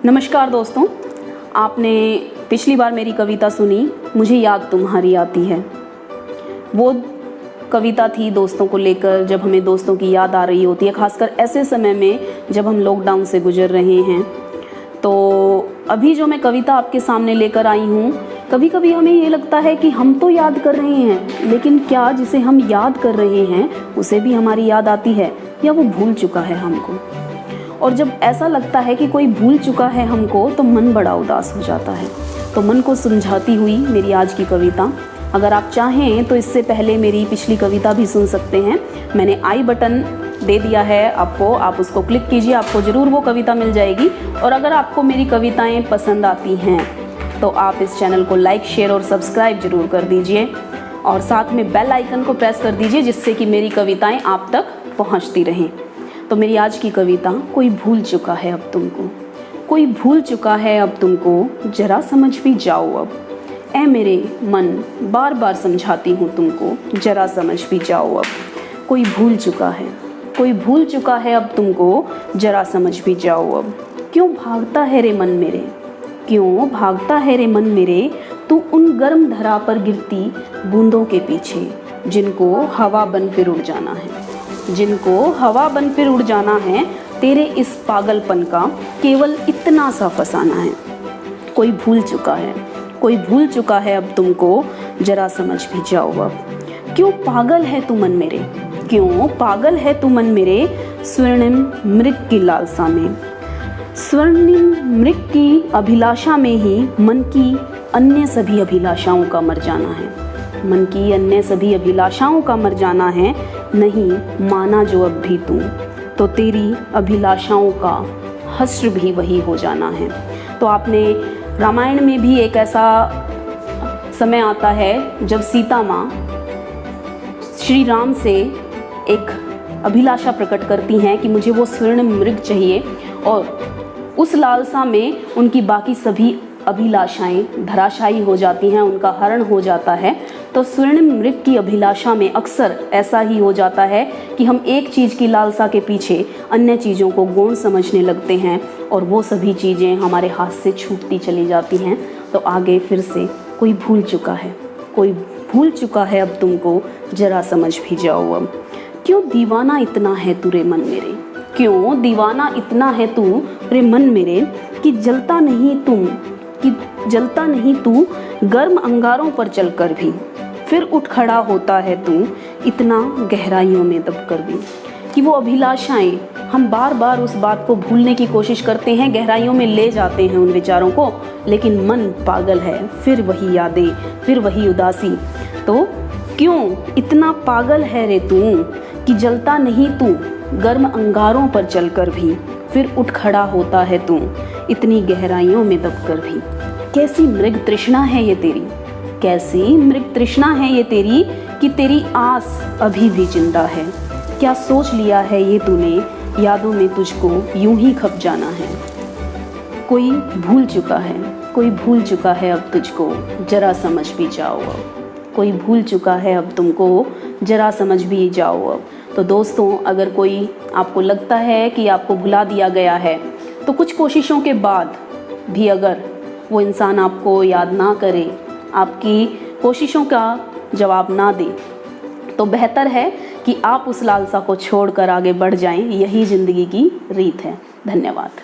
नमस्कार दोस्तों, आपने पिछली बार मेरी कविता सुनी, मुझे याद तुम्हारी आती है। वो कविता थी दोस्तों को लेकर, जब हमें दोस्तों की याद आ रही होती है, खासकर ऐसे समय में जब हम लॉकडाउन से गुजर रहे हैं। तो अभी जो मैं कविता आपके सामने लेकर आई हूँ, कभी कभी हमें ये लगता है कि हम तो याद कर रहे हैं, लेकिन क्या जिसे हम याद कर रहे हैं उसे भी हमारी याद आती है या वो भूल चुका है हमको। और जब ऐसा लगता है कि कोई भूल चुका है हमको, तो मन बड़ा उदास हो जाता है। तो मन को समझाती हुई मेरी आज की कविता, अगर आप चाहें तो इससे पहले मेरी पिछली कविता भी सुन सकते हैं। मैंने आई बटन दे दिया है आपको, आप उसको क्लिक कीजिए, आपको ज़रूर वो कविता मिल जाएगी। और अगर आपको मेरी कविताएं पसंद आती हैं तो आप इस चैनल को लाइक, शेयर और सब्सक्राइब ज़रूर कर दीजिए, और साथ में बेल आइकन को प्रेस कर दीजिए, जिससे कि मेरी कविताएं आप तक पहुंचती रहें। तो मेरी आज की कविता, कोई भूल चुका है अब तुमको, कोई भूल चुका है अब तुमको, जरा समझ भी जाओ अब। ऐ मेरे मन, बार बार समझाती हूँ तुमको, जरा समझ भी जाओ अब। कोई भूल चुका है, कोई भूल चुका है अब तुमको, जरा समझ भी जाओ अब। क्यों भागता है रे मन मेरे, क्यों भागता है रे मन मेरे, तू उन गर्म धरा पर गिरती बूंदों के पीछे, जिनको हवा बन फिर उड़ जाना है, जिनको हवा बन फिर उड़ जाना है। तेरे इस पागलपन का केवल इतना सा फसाना है। कोई भूल चुका है, कोई भूल चुका है अब तुमको, जरा समझ भी जाओ अब। क्यों पागल है तू मन मेरे, क्यों पागल है तू मन मेरे, स्वर्णिम मृग की लालसा में, स्वर्णिम मृग की अभिलाषा में ही मन की अन्य सभी अभिलाषाओं का मर जाना है, मन की अन्य सभी अभिलाषाओं का मर जाना है। नहीं माना जो अब भी तू, तो तेरी अभिलाषाओं का हश्र भी वही हो जाना है। तो आपने रामायण में भी एक ऐसा समय आता है जब सीता माँ श्री राम से एक अभिलाषा प्रकट करती हैं कि मुझे वो स्वर्ण मृग चाहिए, और उस लालसा में उनकी बाकी सभी अभिलाषाएं धराशायी हो जाती हैं, उनका हरण हो जाता है। तो स्वर्ण मृग की अभिलाषा में अक्सर ऐसा ही हो जाता है कि हम एक चीज़ की लालसा के पीछे अन्य चीज़ों को गौण समझने लगते हैं, और वो सभी चीज़ें हमारे हाथ से छूटती चली जाती हैं। तो आगे फिर से कोई भूल चुका है, कोई भूल चुका है अब तुमको, जरा समझ भी जाओ अब। क्यों दीवाना इतना है तू रे मन मेरे, क्यों दीवाना इतना है तू रे मन मेरे, कि जलता नहीं तुम, कि जलता नहीं तू गर्म अंगारों पर चलकर भी, फिर उठ खड़ा होता है तू इतना गहराइयों में दबकर भी। कि वो अभिलाषाएं, हम बार बार उस बात को भूलने की कोशिश करते हैं, गहराइयों में ले जाते हैं उन विचारों को, लेकिन मन पागल है, फिर वही यादें, फिर वही उदासी। तो क्यों इतना पागल है रे तू, कि जलता नहीं तू गर्म अंगारों पर चलकर भी, फिर उठ खड़ा होता है तू इतनी गहराइयों में दबकर भी। कैसी मृग तृष्णा है ये तेरी, कैसी मृग तृष्णा है ये तेरी, कि तेरी आस अभी भी जिंदा है। क्या सोच लिया है ये तूने, यादों में तुझको यूं ही खप जाना है। कोई भूल चुका है, कोई भूल चुका है अब तुझको, जरा समझ भी जाओ अब। कोई भूल चुका है अब तुमको, जरा समझ भी जाओ अब। तो दोस्तों, अगर कोई आपको लगता है कि आपको भुला दिया गया है, तो कुछ कोशिशों के बाद भी अगर वो इंसान आपको याद ना करे, आपकी कोशिशों का जवाब ना दे, तो बेहतर है कि आप उस लालसा को छोड़कर आगे बढ़ जाएं। यही ज़िंदगी की रीत है। धन्यवाद।